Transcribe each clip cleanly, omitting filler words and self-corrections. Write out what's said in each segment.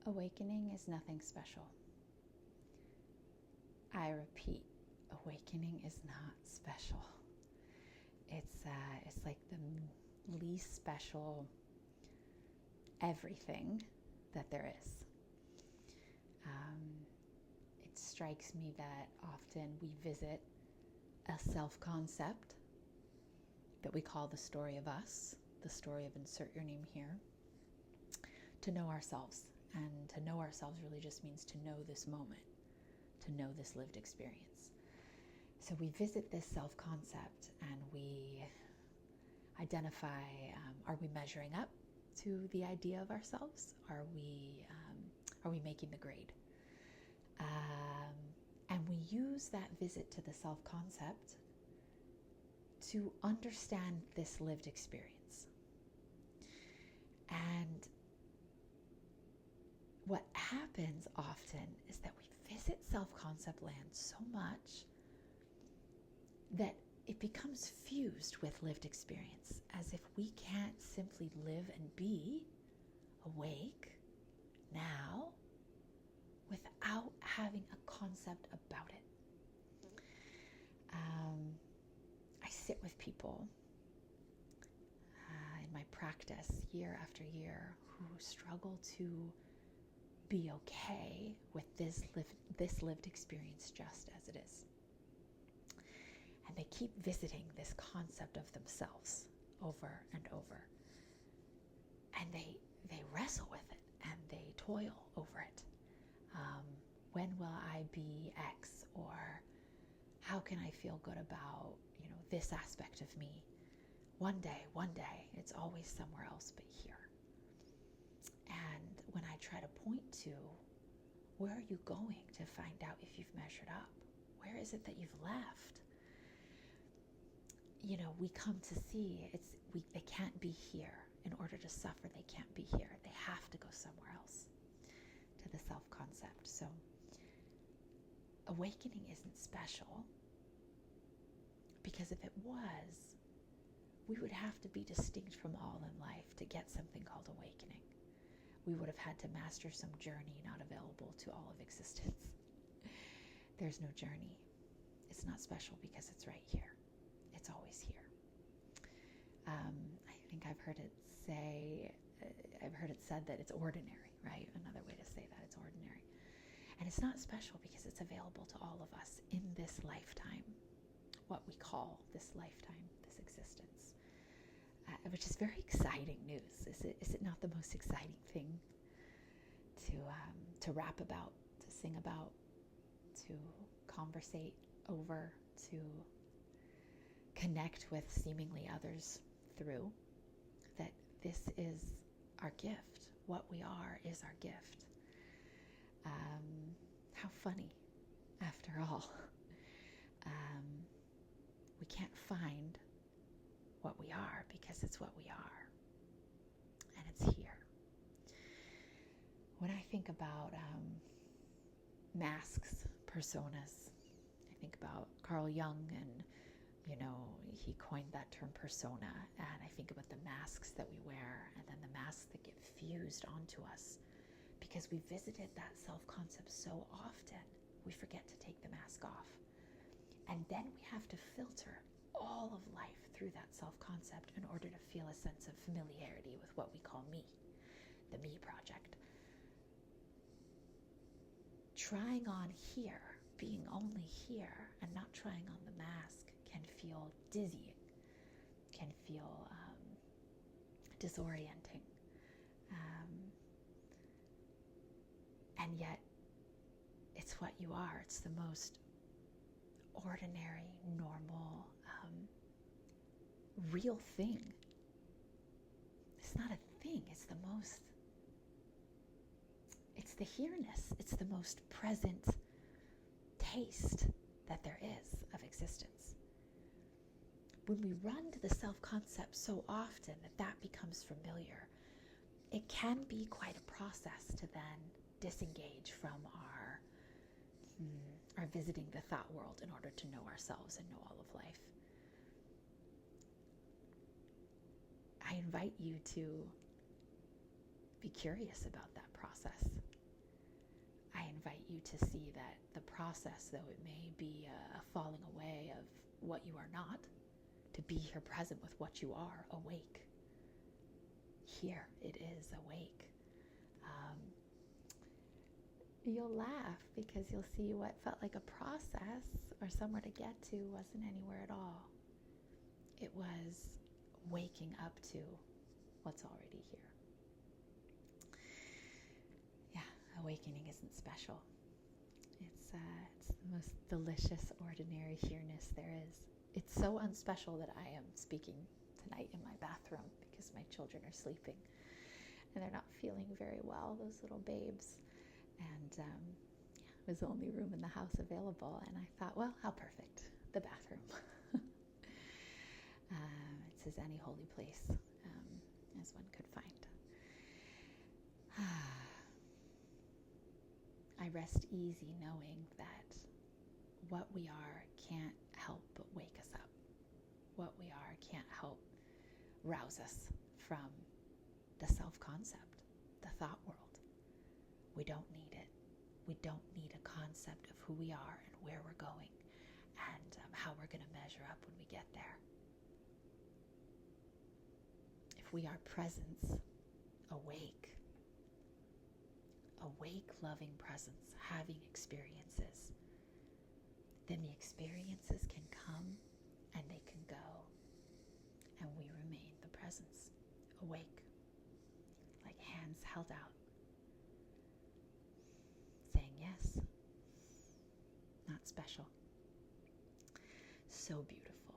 Awakening is nothing special. I repeat, awakening is not special. It's like the least special everything that there is. It strikes me that often we visit a self-concept that we call the story of us, the story of insert your name here, to know ourselves. And to know ourselves really just means to know this moment, to know this lived experience. So we visit this self-concept and we identify, are we measuring up to the idea of ourselves? Are we making the grade? And we use that visit to the self-concept to understand this lived experience. And what happens often is that we visit self-concept land so much that it becomes fused with lived experience, as if we can't simply live and be awake now without having a concept about it. I sit with people in my practice year after year who struggle to be okay with this lived experience just as it is. And they keep visiting this concept of themselves over and over. And they wrestle with it and they toil over it. When will I be X? Or how can I feel good about, this aspect of me? One day, it's always somewhere else but here. And when I try to point to, where are you going to find out if you've measured up? Where is it that you've left? We come to see they can't be here. In order to suffer, they can't be here. They have to go somewhere else, to the self-concept. So awakening isn't special, because if it was, we would have to be distinct from all in life to get something called awakening. We would have had to master some journey not available to all of existence. There's no journey. It's not special because it's right here. It's always here. I think I've heard it said that it's ordinary, right? Another way to say that, it's ordinary. And it's not special because it's available to all of us in this lifetime, what we call this lifetime, this existence, which is very exciting news. Is it not the most exciting thing to rap about, to sing about, to conversate over, to connect with seemingly others through? That this is our gift. What we are is our gift. How funny, after all. We can't find what we are because it's what we are. And it's here. When I think about masks, personas, I think about Carl Jung, and he coined that term persona, and I think about the masks that we wear and then the masks that get fused onto us because we visited that self-concept so often we forget to take the mask off. And then we have to filter all of life through that self-concept in order to feel a sense of familiarity with what we call me, the me project. Trying on here, being only here, and not trying on the mask can feel dizzying, can feel disorienting. And yet, it's what you are. It's the most ordinary, normal, real thing. It's not a thing. It's the here-ness. It's the most present taste that there is of existence. When we run to the self-concept so often that becomes familiar, it can be quite a process to then disengage from our visiting the thought world in order to know ourselves and know all of life. I invite you to be curious about that process. you to see that the process, though it may be a falling away of what you are not, to be here present with what you are, awake. Here it is, awake. You'll laugh because you'll see what felt like a process or somewhere to get to wasn't anywhere at all. It was waking up to what's already here. Yeah, awakening isn't special. It's the most delicious, ordinary here-ness there is. It's so unspecial that I am speaking tonight in my bathroom because my children are sleeping and they're not feeling very well, those little babes. And it was the only room in the house available. And I thought, well, how perfect, the bathroom. It's as any holy place as one could find. I rest easy knowing that what we are can't help but wake us up. What we are can't help rouse us from the self-concept, the thought world. We don't need it. We don't need a concept of who we are and where we're going and how we're going to measure up when we get there. If we are presence, awake, loving presence, having experiences, then the experiences can come and they can go, and we remain the presence, awake, like hands held out, saying yes, not special, so beautiful,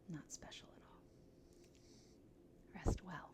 not special at all. Rest well.